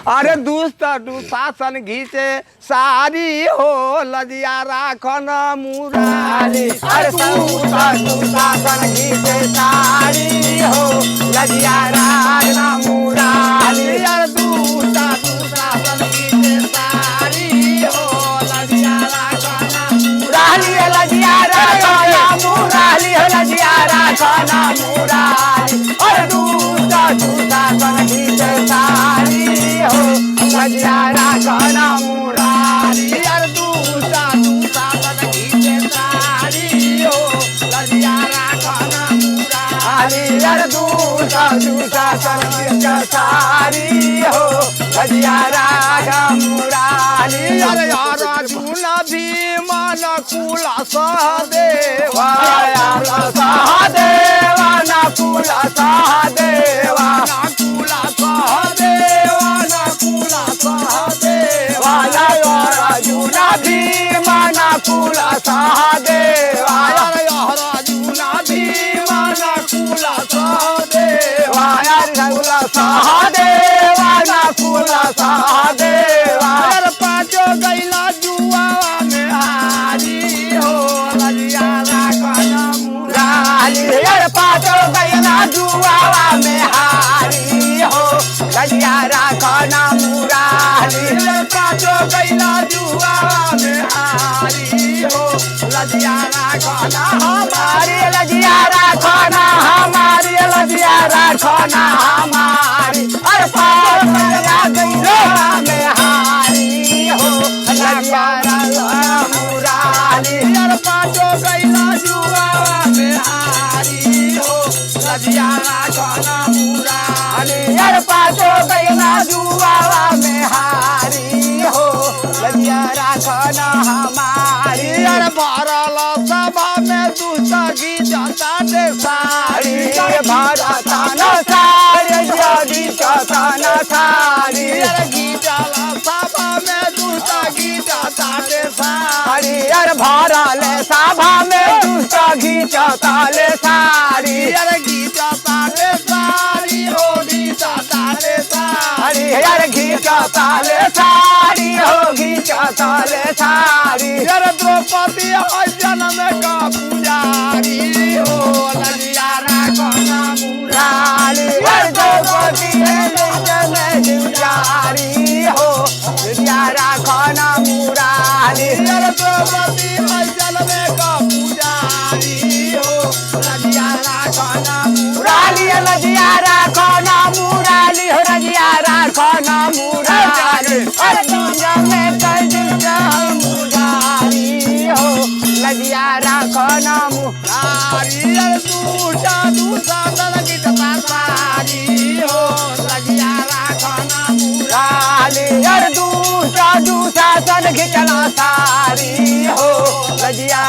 अरे दुष्ट दुशासन घीचे सारी हो लजिया राखन मुरारी। अरे दुष्ट दुशासन घीचे सारी हो लजिया राखन मुरारी। अरे दुष्ट दुशासन घीचे सारी हो लजिया राखन मुरारी। लजिया राखन मुरारी हो लजिया राखन मुरारी। अरे दुष्ट दुशासन घीचे सारी हो लजिया राखन मुरारी। अरे दुष्ट दुशासन घीचे सारी हो लजिया राखन मुरारी। अरे दुष्ट दुशासन घीचे सारी हो लजिया राखन मुरारी। अरे अर्जुन भीम नकुल सहदेवा सहदेवा नकुल सहदेवा नकुल सहदेवा नकुल सहदेवा अर्जुन भीम नकुल सहदेवा अरे अर्जुन भीम नकुल सहदेवा नकुल सहदेवा नकुल सहदेवा। अरे पाँचो गैला जुआ में हारी हो लजिया राखन मुरारी। अरे पाँचो गैला जुआ में हारी हो लजिया राखन मुरारी। पाँचो गैला जुआ में हारी हो लजिया राखन हमारी लजिया राखन हमारी लजिया राखन हमारी। अरे पाँचो गैला जुआ में हारी हो लजिया राखन मुरारी। अरे पाँचो गैला जुआ में हारी हो लजिया राखन मुरारी। अरे पाँचो गैला जुआ में हारी हो लजिया राखन हमारी। अरे भरल सभा में दुष्ट गीता दे सारी। भारतन सारी जगी चतन सारी। अरे गीता सभा में दुष्ट गीता दे सारी। अरे भरल सभा में दुष्ट घीचतले सारी। अरे गीता दे सारी हो गीता दे सारी। अरे घीचतले सारी हो घीचतले सारी। अरे द्रौपदी हो जन्म का पुजारी हो लजिया राखन मुरारी। अरे द्रौपदी में जुजारी हो लजिया राखन मुरारी। अरे द्रौपदी हो जन्म का पुजारी हो लजिया राखन मुरारी। लजिया राखन मुरारी हो लजिया राखन मुरारी। अरे दुनिया में मुरारी हो लजिया राखन मुरारी। अरे दूषा दूषा तलकी सारी हो लजिया राखन मुरारी। अरे दूसरा दूसरा सन खिचना सारी हो लजिया